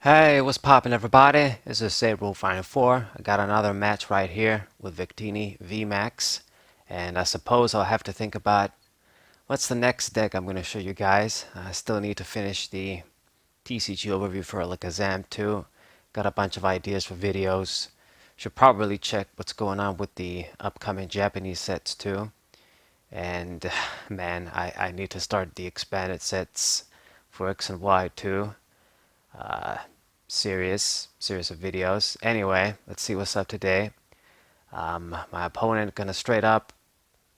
Hey, what's poppin' everybody? This is Sabre 4. I got another match right here with Victini VMAX. And I suppose I'll have to think about what's the next deck I'm going to show you guys. I still need to finish the TCG overview for Alakazam too. Got a bunch of ideas for videos. Should probably check what's going on with the upcoming Japanese sets too. And man, I need to start the expanded sets for X and Y too. Uh, series of videos. Anyway, let's see what's up today. My opponent gonna straight up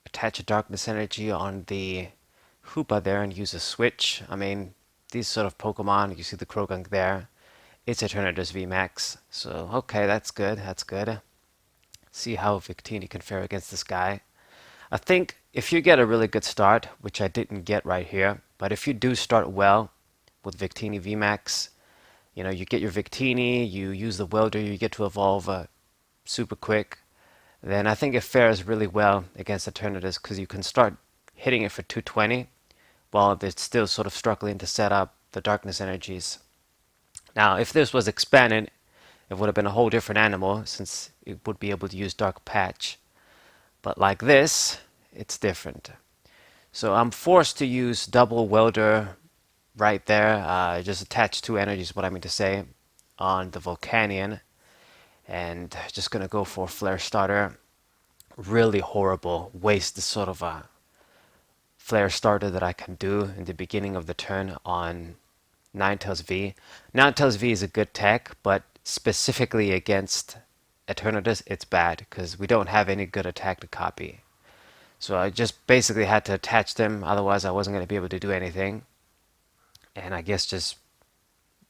attach a darkness energy on the Hoopa there and use a switch. I mean, these sort of Pokemon, you see the Krogunk there. It's Eternatus VMAX. So okay, that's good. That's good. See how Victini can fare against this guy. I think if you get a really good start, which I didn't get right here, but if you do start well with Victini VMAX, you get your Victini, you use the welder, you get to evolve super quick, then I think it fares really well against Eternatus because you can start hitting it for 220 while they're still sort of struggling to set up the darkness energies. Now, if this was expanded, it would have been a whole different animal since it would be able to use Dark Patch. But like this, it's different. So I'm forced to use double welder right there. Just attach two energies, what I mean to say, on the Volcanion. And just gonna go for Flare Starter. Really horrible waste this sort of a Flare Starter that I can do in the beginning of the turn on Ninetales V. Ninetales V is a good tech, but specifically against Eternatus, it's bad because we don't have any good attack to copy. So I just basically had to attach them, otherwise I wasn't going to be able to do anything. And I guess just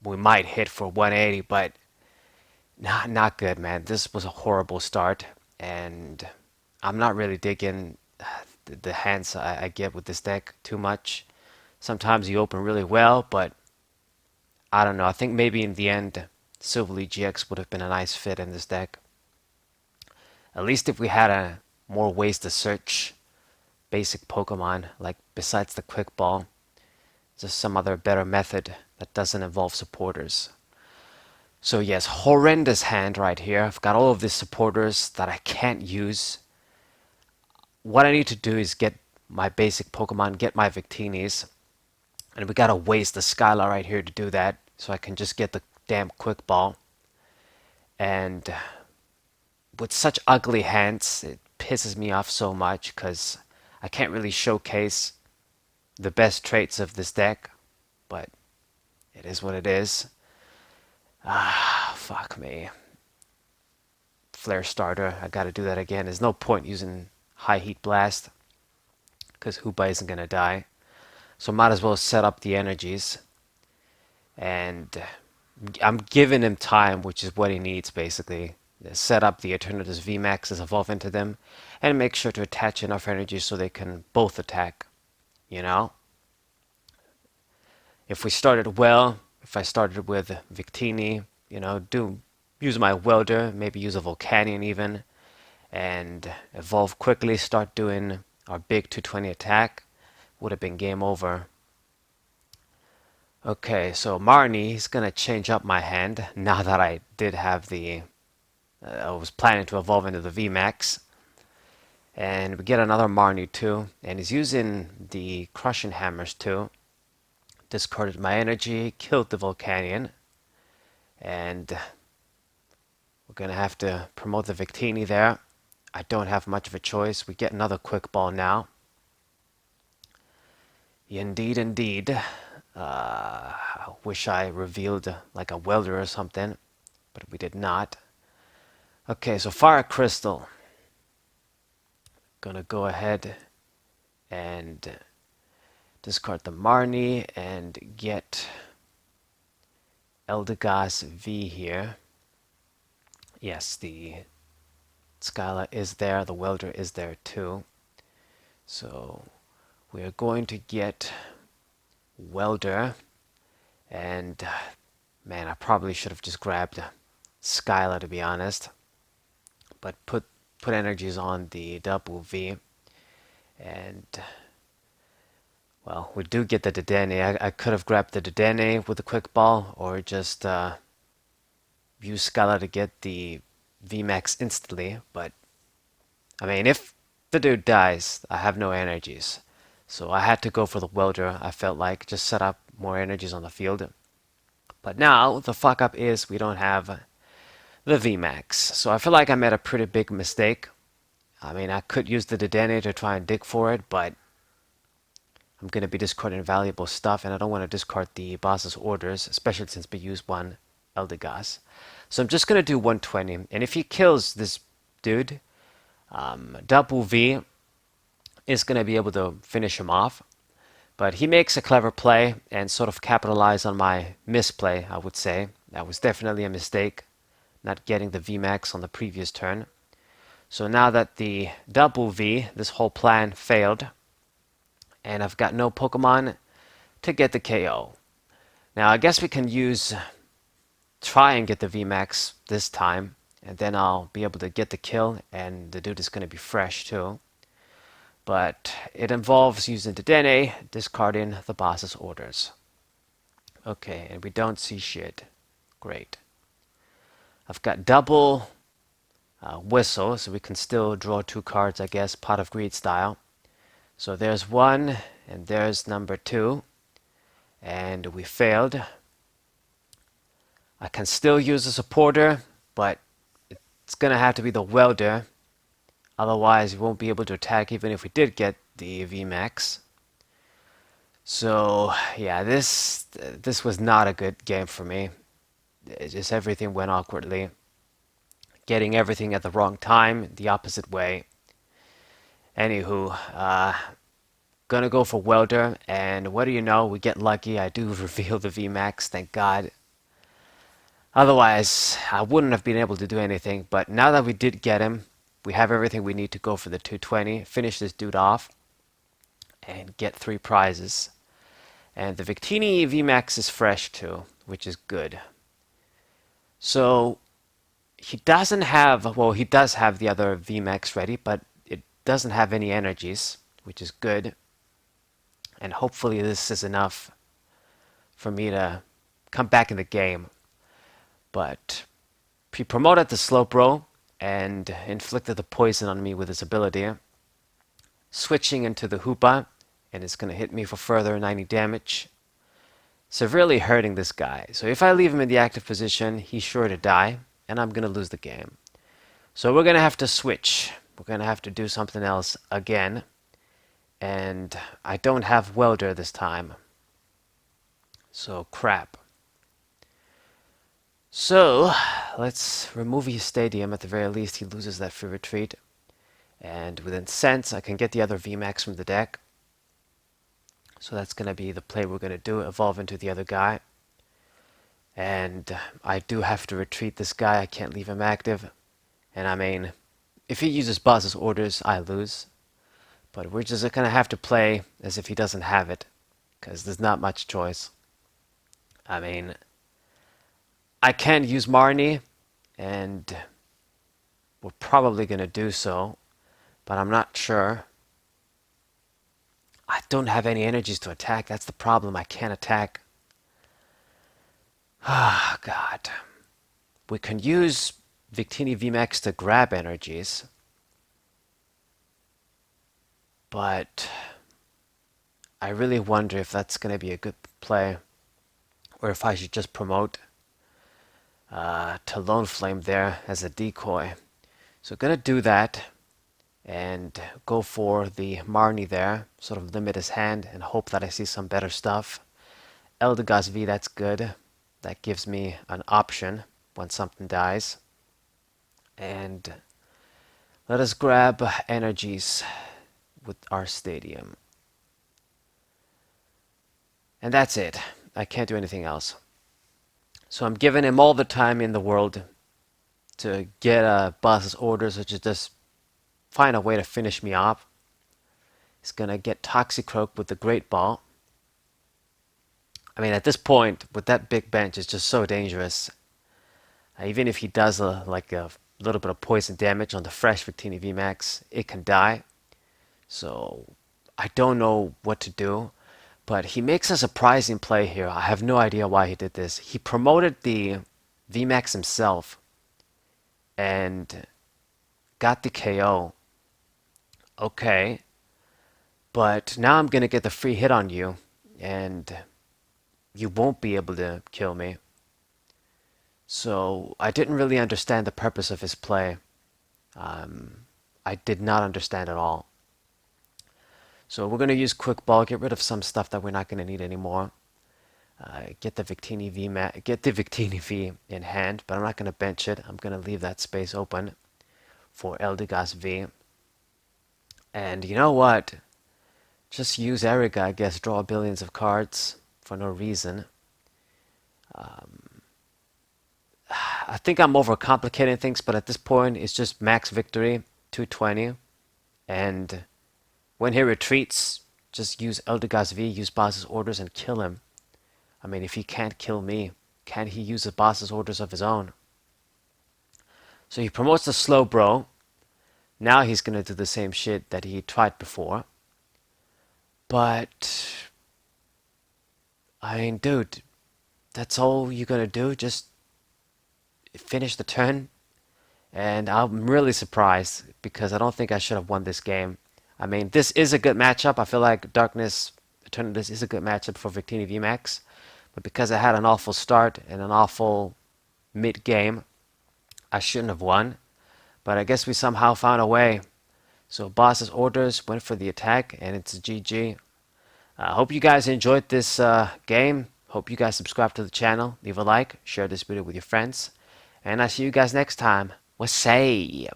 we might hit for 180, but not good, man. This was a horrible start, and I'm not really digging the hands I get with this deck too much. Sometimes you open really well, but I don't know. I think maybe in the end, Silverly GX would have been a nice fit in this deck. At least if we had more ways to search basic Pokemon, like besides the Quick Ball, just some other better method that doesn't involve supporters. So yes, horrendous hand right here. I've got all of these supporters that I can't use. What I need to do is get my basic Pokemon, get my Victinis, and we gotta waste the Skyla right here to do that, so I can just get the damn Quick Ball. And with such ugly hands, it pisses me off so much because I can't really showcase the best traits of this deck, but it is what it is. Ah, fuck me. Flare Starter, I gotta do that again. There's no point using High Heat Blast because Hoopa isn't gonna die. So might as well set up the energies. And I'm giving him time, which is what he needs basically. Set up the Eternatus VMAXs, evolve into them, and make sure to attach enough energy so they can both attack. You know? If we started well, if I started with Victini, use my welder, maybe use a Volcanion even, and evolve quickly, start doing our big 220 attack, would have been game over. Okay, so Marnie is gonna change up my hand now that I did have I was planning to evolve into the VMAX. And we get another Marnie too, and he's using the Crushing Hammers too. Discarded my energy, killed the Volcanion, and we're gonna have to promote the Victini there. I don't have much of a choice. We get another Quick Ball now. Indeed, indeed. I wish I revealed like a welder or something, but we did not. Okay, so Fire Crystal. Gonna go ahead and discard the Marnie and get Eldegoss V here. Yes, the Skyla is there, the welder is there too. So we are going to get welder, and man, I probably should have just grabbed Skyla to be honest, but put energies on the double V, and Well, we do get the Dedenne. I could have grabbed the Dedenne with a quick ball, or just use Scala to get the VMAX instantly, but I mean, if the dude dies, I have no energies. So I had to go for the welder, I felt like, just set up more energies on the field. But now, the fuck up is we don't have the VMAX. So I feel like I made a pretty big mistake. I mean, I could use the Dedenne to try and dig for it, but I'm going to be discarding valuable stuff, and I don't want to discard the boss's orders, especially since we use one Eldegoss. So I'm just going to do 120, and if he kills this dude, double V is going to be able to finish him off. But he makes a clever play and sort of capitalize on my misplay, I would say. That was definitely a mistake, not getting the VMAX on the previous turn. So now that the double V, this whole plan failed, and I've got no Pokemon to get the KO. Now I guess we can try and get the VMAX this time, and then I'll be able to get the kill, and the dude is going to be fresh too. But it involves using the Dedenne, discarding the boss's orders. Okay, and we don't see shit. Great. I've got double whistle, so we can still draw 2 cards, I guess, Pot of Greed style. So there's 1, and there's number 2. And we failed. I can still use a supporter, but it's going to have to be the welder. Otherwise, we won't be able to attack even if we did get the VMAX. So, yeah, this was not a good game for me. Just everything went awkwardly. Getting everything at the wrong time, the opposite way. Anywho, gonna go for welder, and what do you know? We get lucky. I do reveal the VMAX, thank God. Otherwise, I wouldn't have been able to do anything, but now that we did get him, we have everything we need to go for the 220, finish this dude off, and get 3 prizes. And the Victini VMAX is fresh too, which is good. So, he doesn't have, well, he does have the other VMAX ready, but it doesn't have any energies, which is good. And hopefully this is enough for me to come back in the game. But he promoted the Slowbro and inflicted the poison on me with his ability. Switching into the Hoopa, and it's going to hit me for further 90 damage. Severely hurting this guy. So if I leave him in the active position, he's sure to die, and I'm going to lose the game. So we're going to have to switch. We're going to have to do something else again. And I don't have welder this time. So crap. So let's remove his stadium. At the very least, he loses that free retreat. And within Sense, I can get the other VMAX from the deck. So that's going to be the play we're going to do, evolve into the other guy. And I do have to retreat this guy. I can't leave him active. And I mean, if he uses boss's orders, I lose. But we're just going to have to play as if he doesn't have it, because there's not much choice. I mean, I can use Marnie, and we're probably going to do so, but I'm not sure. I don't have any energies to attack. That's the problem. I can't attack. Ah, God. We can use Victini VMAX to grab energies. But I really wonder if that's going to be a good play. Or if I should just promote Talon Flame there as a decoy. So going to do that. And go for the Marnie there. Sort of limit his hand and hope that I see some better stuff. Eldegoss V, that's good. That gives me an option when something dies. And let us grab energies with our stadium. And that's it. I can't do anything else. So I'm giving him all the time in the world to get a boss's orders, which is just find a way to finish me off. He's going to get Toxicroak with the Great Ball. I mean, at this point, with that big bench, it's just so dangerous. Even if he does like a little bit of poison damage on the fresh Victini VMAX, it can die. So I don't know what to do. But he makes a surprising play here. I have no idea why he did this. He promoted the VMAX himself and got the KO. Okay, but now I'm gonna get the free hit on you, and you won't be able to kill me. So I didn't really understand the purpose of his play. I did not understand at all. So we're going to use quick ball, get rid of some stuff that we're not going to need anymore. Get the Victini V in hand, but I'm not going to bench it. I'm going to leave that space open for Eternatus V. And you know what? Just use Erica, I guess, draw billions of cards for no reason. I think I'm overcomplicating things, but at this point, it's just max victory, 220. And when he retreats, just use Eternatus V, use boss's orders, and kill him. I mean, if he can't kill me, can he use the boss's orders of his own? So he promotes the slow bro. Now he's going to do the same shit that he tried before. But, I mean, dude, that's all you're going to do? Just finish the turn? And I'm really surprised because I don't think I should have won this game. I mean, this is a good matchup. I feel like Darkness Eternatus is a good matchup for Victini VMAX. But because I had an awful start and an awful mid-game, I shouldn't have won. But I guess we somehow found a way. So boss's orders went for the attack, and it's a GG. I hope you guys enjoyed this game. Hope you guys subscribe to the channel. Leave a like, share this video with your friends. And I'll see you guys next time. What's say?